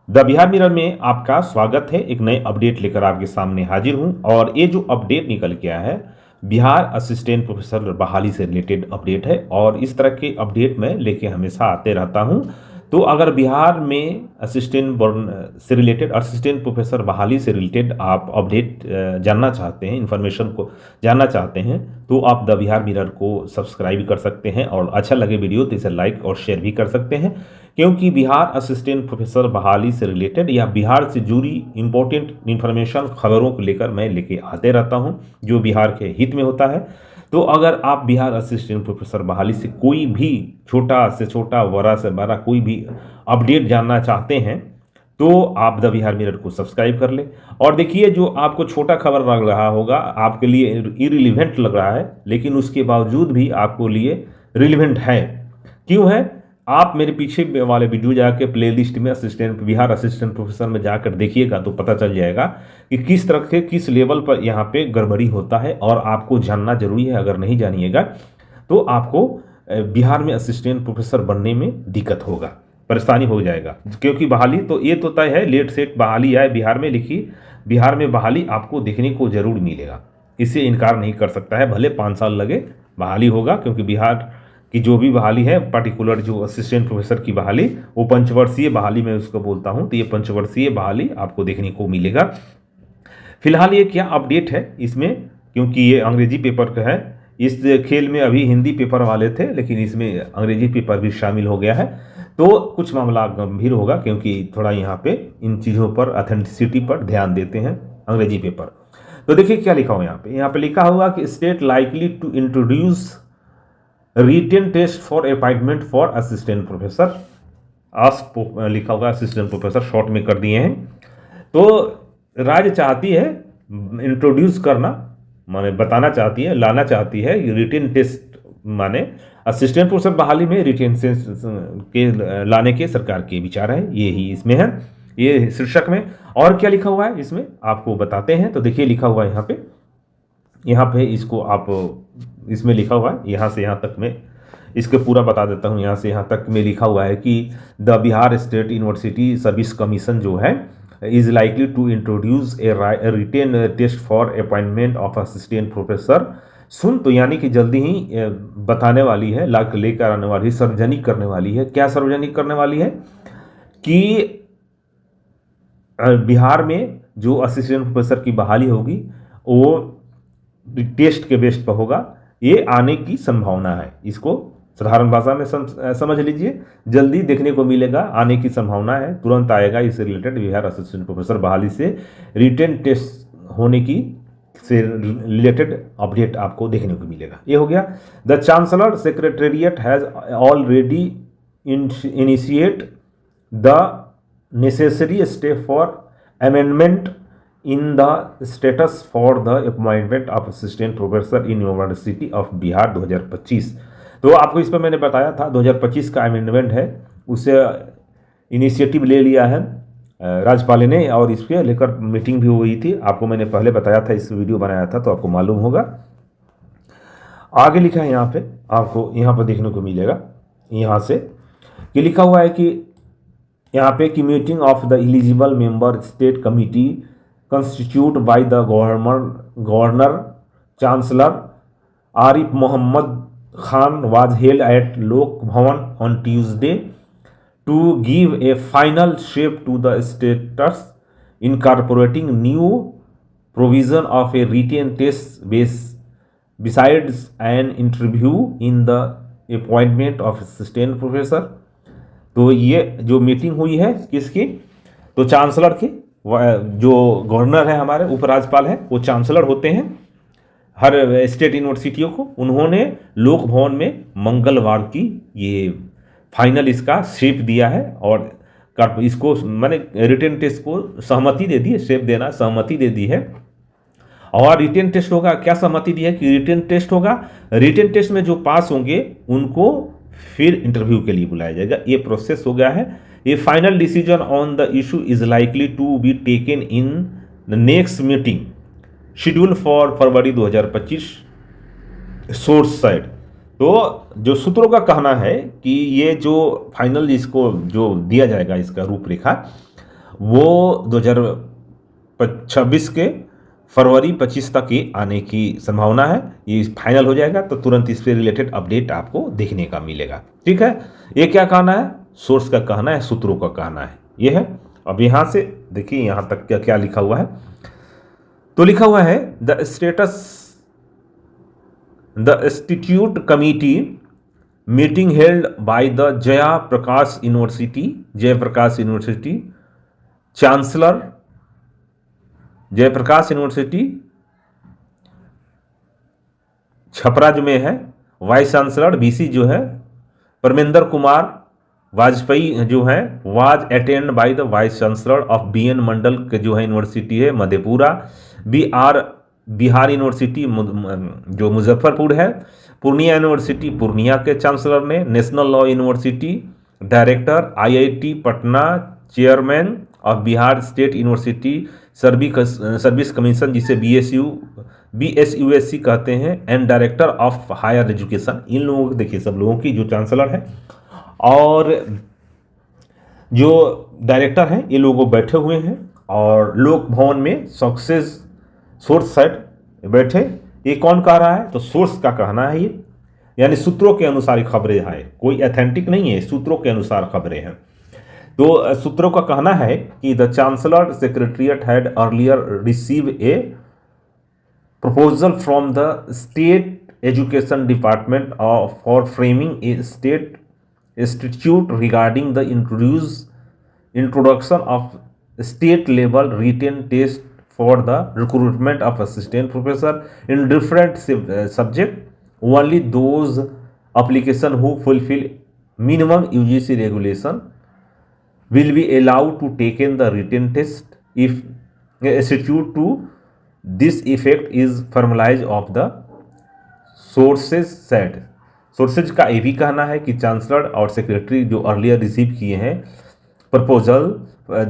The Bihar mirror में आपका स्वागत है। एक नए अपडेट लेकर आपके सामने हाजिर हूं और ये जो अपडेट निकल के आया है बिहार असिस्टेंट प्रोफेसर बहाली से रिलेटेड अपडेट है और इस तरह के अपडेट मैं लेके हमेशा आते रहता हूं। तो अगर बिहार में असिस्टेंट प्रोफेसर बहाली से रिलेटेड आप अपडेट जानना चाहते हैं, इन्फॉर्मेशन को जानना चाहते हैं, तो आप द बिहार मिरर को सब्सक्राइब कर सकते हैं और अच्छा लगे वीडियो तो इसे लाइक और शेयर भी कर सकते हैं, क्योंकि बिहार असिस्टेंट प्रोफेसर बहाली से रिलेटेड या बिहार से जुड़ी इंपॉर्टेंट इन्फॉर्मेशन खबरों को लेकर मैं लेके आते रहता हूं जो बिहार के हित में होता है। तो अगर आप बिहार असिस्टेंट प्रोफेसर बहाली से कोई भी छोटा से छोटा, बड़ा से बड़ा कोई भी अपडेट जानना चाहते हैं तो आप द बिहार मिरर को सब्सक्राइब कर ले। और देखिए, जो आपको छोटा खबर लग रहा होगा, आपके लिए इरिलीवेंट लग रहा है, लेकिन उसके बावजूद भी आपको लिए रिलीवेंट है। क्यों है? आप मेरे पीछे वाले वीडियो जाके प्लेलिस्ट में बिहार असिस्टेंट प्रोफेसर में जाकर देखिएगा तो पता चल जाएगा कि किस तरह के किस लेवल पर यहाँ पे गड़बड़ी होता है और आपको जानना जरूरी है। अगर नहीं जानिएगा तो आपको बिहार में असिस्टेंट प्रोफेसर बनने में दिक्कत होगा, परेशानी हो जाएगा। क्योंकि बहाली तो ये तो तय है, लेट सेट बहाली आए बिहार में, लिखी बिहार में बहाली आपको देखने को जरूर मिलेगा, इससे इनकार नहीं कर सकता है। भले 5 साल लगे, बहाली होगा, क्योंकि बिहार कि जो भी बहाली है, पर्टिकुलर जो असिस्टेंट प्रोफेसर की बहाली, वो पंचवर्षीय बहाली मैं उसको बोलता हूं। तो ये पंचवर्षीय बहाली आपको देखने को मिलेगा। फिलहाल ये क्या अपडेट है इसमें, क्योंकि ये अंग्रेजी पेपर का है। इस खेल में अभी हिंदी पेपर वाले थे, लेकिन इसमें अंग्रेजी पेपर भी शामिल हो गया है, तो कुछ मामला गंभीर होगा, क्योंकि थोड़ा यहाँ पे इन चीज़ों पर, ऑथेंटिसिटी पर ध्यान देते हैं अंग्रेजी पेपर। तो देखिए क्या लिखा हुआ यहाँ पे लिखा हुआ कि state likely to introduce written test for appointment for assistant professor. लिखा होगा असिस्टेंट प्रोफेसर, शॉर्ट में कर दिए हैं। तो राज्य चाहती है इंट्रोड्यूस करना, माने बताना चाहती है, लाना चाहती है रिटेन टेस्ट, माने असिस्टेंट प्रोफेसर बहाली में रिटेन के लाने के सरकार के विचार है, ये ही इसमें है, ये शीर्षक में। और क्या लिखा हुआ है इसमें आपको बताते हैं। तो देखिए लिखा हुआ है यहाँ पे इसको आप, इसमें लिखा हुआ है यहाँ से यहाँ तक मैं इसके पूरा बता देता हूँ। यहाँ से यहाँ तक में लिखा हुआ है कि the Bihar state university service commission जो है is likely to introduce a written test for appointment of assistant professor soon. तो यानी कि जल्दी ही बताने वाली है, लेकर आने वाली, सार्वजनिक करने वाली है। क्या सार्वजनिक करने वाली है कि बिहार में जो असिस्टेंट प्रोफेसर की बहाली होगी वो टेस्ट के बेस पर होगा। ये आने की संभावना है, इसको साधारण भाषा में समझ लीजिए, जल्दी देखने को मिलेगा, आने की संभावना है, तुरंत आएगा। इससे रिलेटेड बिहार असिस्टेंट प्रोफेसर बहाली से रिटेन टेस्ट होने की से रिलेटेड अपडेट आपको देखने को मिलेगा। ये हो गया। The chancellor secretariat has already initiate the necessary step for amendment in the status for the appointment of assistant professor in University of Bihar 2025। तो आपको इस पर मैंने बताया था 2025 का अमेंडमेंट है, उसे इनिशिएटिव ले लिया है राज्यपाल ने, और इस पर लेकर मीटिंग भी हुई थी। आपको मैंने पहले बताया था, इस वीडियो बनाया था तो आपको मालूम होगा। आगे लिखा है यहाँ पे, आपको यहाँ पर देखने को मिलेगा यहाँ से कि लिखा हुआ है कि यहाँ पे कि meeting of the eligible member state committee constituted by the governor chancellor Arif Mohammad Khan was held at Lok Bhavan on Tuesday to give a final shape to the status incorporating new provision of a written test besides an interview in the appointment of assistant professor। तो ये जो meeting हुई है किसकी, तो chancellor की, जो governor है हमारे, उपराज्यपाल है, वो चांसलर होते हैं हर स्टेट यूनिवर्सिटियों को। उन्होंने लोक भवन में मंगलवार की ये फाइनल इसका शेप दिया है और इसको मैंने रिटेन टेस्ट को सहमति दे दी है, शेप देना सहमति दे दी है। और रिटेन टेस्ट होगा, क्या सहमति दी है कि रिटेन टेस्ट होगा, रिटेन टेस्ट में जो पास होंगे उनको फिर इंटरव्यू के लिए बुलाया जाएगा। ये प्रोसेस हो गया है। A final decision on the issue is likely to be taken in the next meeting scheduled for February 2025 source side. तो जो सूत्रों का कहना है कि ये जो फाइनल इसको जो दिया जाएगा, इसका रूपरेखा वो 2026 के फरवरी 25 तक ये आने की संभावना है। ये फाइनल हो जाएगा तो तुरंत इस पे रिलेटेड अपडेट आपको देखने का मिलेगा। ठीक है, ये क्या कहना है, सोर्स का कहना है, सूत्रों का कहना है, ये है। अब यहाँ से देखिए यहाँ तक क्या क्या लिखा हुआ है। तो लिखा हुआ है the institute committee meeting held by the Jayaprakash university chancellor Jayaprakash university Chhapra जो में है, वाइस चांसलर बीसी जो है परमेंद्र कुमार वाजपेयी जो है was attend by the vice chancellor of BN Mandal के जो है यूनिवर्सिटी है मधेपुरा, बिहार यूनिवर्सिटी जो मुजफ्फरपुर है, पूर्णिया यूनिवर्सिटी पूर्णिया के चांसलर ने, national law university director, IIT Patna chairman of Bihar state university service commission जिसे BSUSC कहते हैं, and director of higher education. इन लोगों को देखिए, सब लोगों की जो चांसलर है और जो डायरेक्टर हैं ये लोग बैठे हुए हैं और लोक भवन में सक्सेस सोर्स साइड बैठे। ये कौन कह रहा है, तो सोर्स का कहना है ये, यानी सूत्रों के अनुसार खबरें हैं, कोई अथेंटिक नहीं है, सूत्रों के अनुसार खबरें हैं। तो सूत्रों का कहना है कि the chancellor secretariat had earlier receive A proposal from the state education department for framing A state institute regarding the introduction of state level written test for the recruitment of assistant professor in different subject. Only those application who fulfill minimum UGC regulation will be allowed to take in the written test if institute to this effect is formalized of the sources said. Sources का ये भी कहना है कि chancellor और secretary जो earlier receive किए हैं प्रपोजल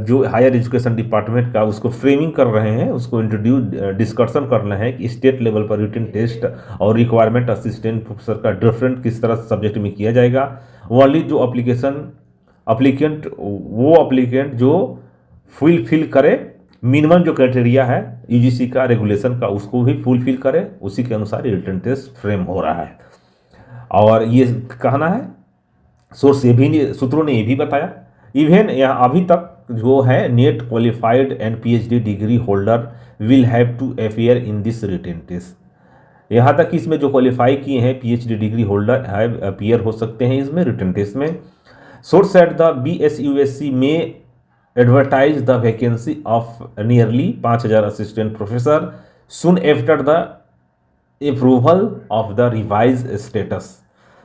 जो हायर एजुकेशन डिपार्टमेंट का उसको फ्रेमिंग कर रहे हैं, उसको इंट्रोड्यूस डिस्कशन कर रहे हैं कि स्टेट लेवल पर रिटन टेस्ट और रिक्वायरमेंट असिस्टेंट प्रोफेसर का डिफरेंट किस तरह सब्जेक्ट में किया जाएगा। ओनली जो अप्लीकेंट जो फुलफिल करे मिनिमम जो क्राइटेरिया है यूजीसी का रेगुलेशन का उसको भी फुलफिल करे, उसी के अनुसार रिटन टेस्ट फ्रेम हो रहा है। और ये कहना है सोर्स ये भी, सूत्रों ने ये भी बताया इवन यहाँ अभी तक जो है NET qualified and PhD degree holder will have to appear in this written test. यहाँ तक इसमें जो क्वालिफाई किए हैं PhD degree holder have appear हो सकते हैं इसमें रिटन टेस्ट में। सोर्स एट द BSUSC में advertise the vacancy of nearly 5000 assistant professor soon after the approval of the revise status.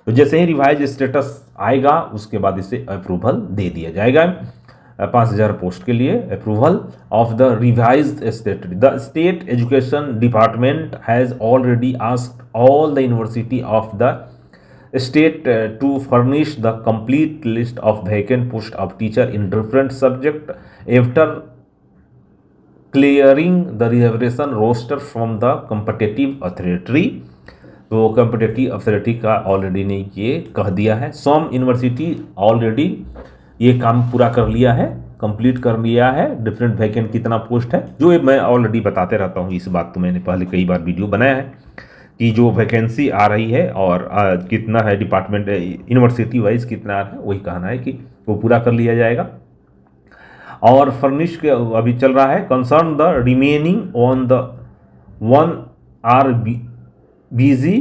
तो जैसे ही रिवाइज स्टेटस आएगा उसके बाद इसे अप्रूवल दे दिया जाएगा 5000 पोस्ट के लिए। Approval of the revised status, the state education department has already asked all the university of the state to furnish the complete list of vacant post of teacher in different subject after clearing the reservation roster from the competitive authority. तो competitive authority का already ने ये कह दिया है। सम university already ये काम पूरा कर लिया है, कंप्लीट कर लिया है, डिफरेंट वैकेंट कितना पोस्ट है जो मैं ऑलरेडी बताते रहता हूँ। इस बात तो मैंने पहले कई बार वीडियो बनाया है कि जो वैकेंसी आ रही है और कितना है डिपार्टमेंट यूनिवर्सिटी वाइज कितना है, वही कहना है कि वो पूरा कर लिया जाएगा। और फर्निश के अभी चल रहा है concern the remaining on the one are busy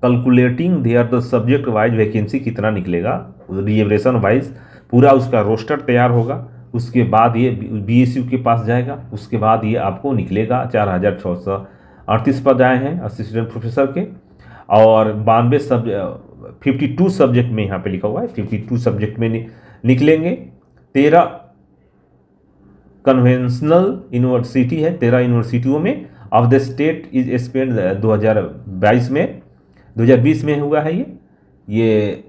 calculating their the subject wise vacancy कितना निकलेगा, रिजर्वेशन वाइज पूरा उसका रोस्टर तैयार होगा। उसके बाद ये BSU के पास जाएगा, उसके बाद ये आपको निकलेगा 4638 पद आए हैं असिस्टेंट प्रोफेसर के और 52 सब्जेक्ट में यहाँ पे लिखा हुआ है 52 सब्जेक्ट में निकलेंगे। 13 कन्वेंशनल यूनिवर्सिटी है, 13 यूनिवर्सिटियों में of the state is spend 2020 में हुआ है ये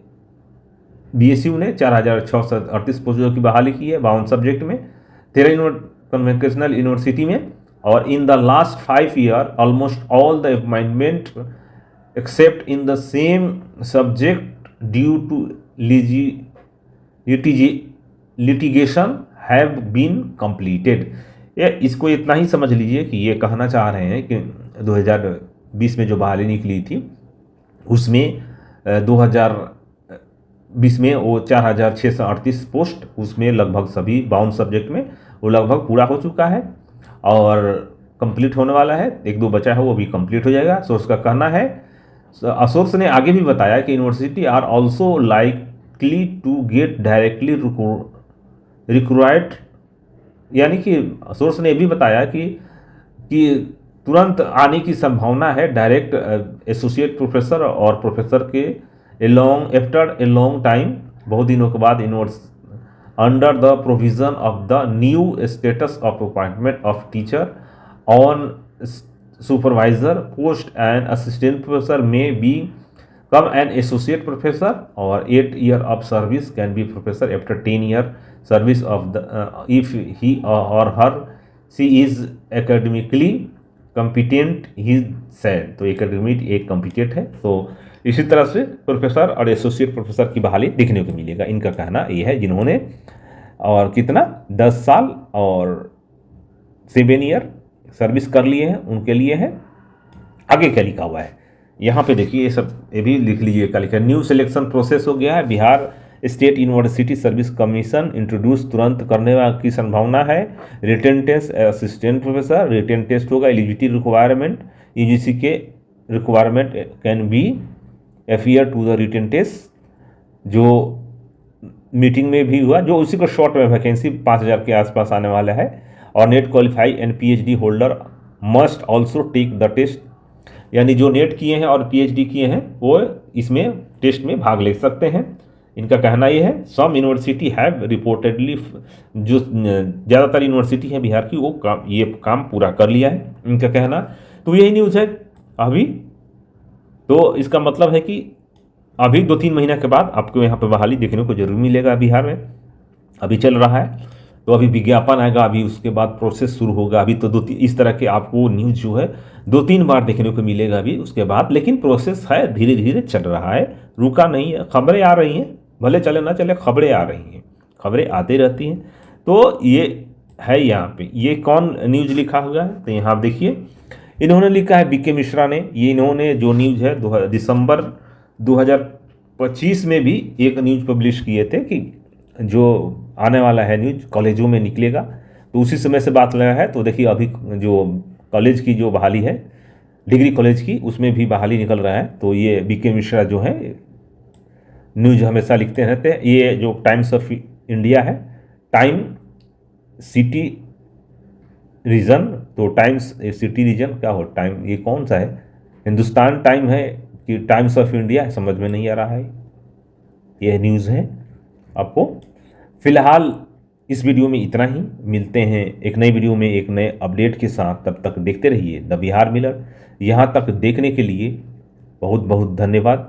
BSU ने 4638 पोस्टों की बहाली की है 52 सब्जेक्ट में 13 कन्वेंशनल यूनिवर्सिटी में। और in the last 5 year almost all the appointment except in the same subject due to litigation have been completed. ये इसको इतना ही समझ लीजिए कि ये कहना चाह रहे हैं कि 2020 में जो बहाली निकली थी उसमें 2020 में वो 4638 पोस्ट, उसमें लगभग सभी 52 सब्जेक्ट में वो लगभग पूरा हो चुका है और कंप्लीट होने वाला है। एक दो बचा है वो भी कंप्लीट हो जाएगा, सोर्स का कहना है। सोर्स ने आगे भी बताया कि university are also likely to get directly recruit, यानी कि सोर्स ने भी बताया कि तुरंत आने की संभावना है डायरेक्ट एसोसिएट प्रोफेसर और प्रोफेसर के आफ्टर ए लॉन्ग टाइम, बहुत दिनों के बाद under the provision of the new status of appointment of teacher on supervisor post and assistant professor में become an associate professor और 8 year of service can be professor after 10 year service of the if he और her she is academically competent he said. तो academic एक competent है। तो इसी तरह से प्रोफेसर और एसोसिएट प्रोफेसर की बहाली देखने को मिलेगा, इनका कहना ये है, जिन्होंने और कितना 10 साल और 7 year सर्विस कर लिए हैं उनके लिए है। आगे क्या लिखा हुआ है यहाँ पे देखिए, ये सब ये भी लिख लीजिए क्या लिखा है। न्यू सिलेक्शन प्रोसेस हो गया है, Bihar state university service commission introduce तुरंत करने की संभावना है। Written test assistant professor, written test होगा। एलिजिबिलिटी रिक्वायरमेंट यूजीसी के requirement can be affair to the written test, जो मीटिंग में भी हुआ, जो उसी को शॉर्ट में वैकेंसी 5000 के आसपास आने वाला है। और NET qualify and PhD holder must also take the test, यानी जो नेट किए हैं और पीएचडी किए हैं वो इसमें टेस्ट में भाग ले सकते हैं। इनका कहना ये है सम यूनिवर्सिटी हैव रिपोर्टेडली, जो ज़्यादातर यूनिवर्सिटी है बिहार की वो ये काम पूरा कर लिया है, इनका कहना। तो यही न्यूज़ है अभी। तो इसका मतलब है कि अभी 2-3 महीना के बाद आपको यहाँ पे बहाली देखने को जरूर मिलेगा बिहार में। अभी चल रहा है तो अभी विज्ञापन आएगा, अभी उसके बाद प्रोसेस शुरू होगा। अभी तो इस तरह के आपको न्यूज़ जो है 2-3 बार देखने को मिलेगा अभी उसके बाद, लेकिन प्रोसेस है, धीरे धीरे चल रहा है, रुका नहीं है। खबरें आ रही हैं, भले चले ना चले, खबरें आ रही हैं, खबरें आती रहती हैं। तो ये है यहाँ पे, ये कौन न्यूज़ लिखा हुआ है तो यहाँ आप देखिए, इन्होंने लिखा है बीके मिश्रा ने। ये इन्होंने जो न्यूज़ है दिसंबर 2025 में भी एक न्यूज़ पब्लिश किए थे कि जो आने वाला है न्यूज़ कॉलेजों में निकलेगा, तो उसी समय से बात लगा है। तो देखिए अभी जो कॉलेज की जो बहाली है, डिग्री कॉलेज की, उसमें भी बहाली निकल रहा है। तो ये बीके मिश्रा जो है न्यूज़ हमेशा लिखते रहते हैं। ये जो टाइम्स ऑफ इंडिया है, टाइम सिटी रीजन, तो टाइम्स सिटी रीजन क्या हो, टाइम ये कौन सा है, हिंदुस्तान टाइम है कि टाइम्स ऑफ इंडिया, समझ में नहीं आ रहा है। यह न्यूज़ है आपको। फिलहाल इस वीडियो में इतना ही, मिलते हैं एक नई वीडियो में एक नए अपडेट के साथ। तब तक देखते रहिए द बिहार मिरर। यहाँ तक देखने के लिए बहुत बहुत धन्यवाद।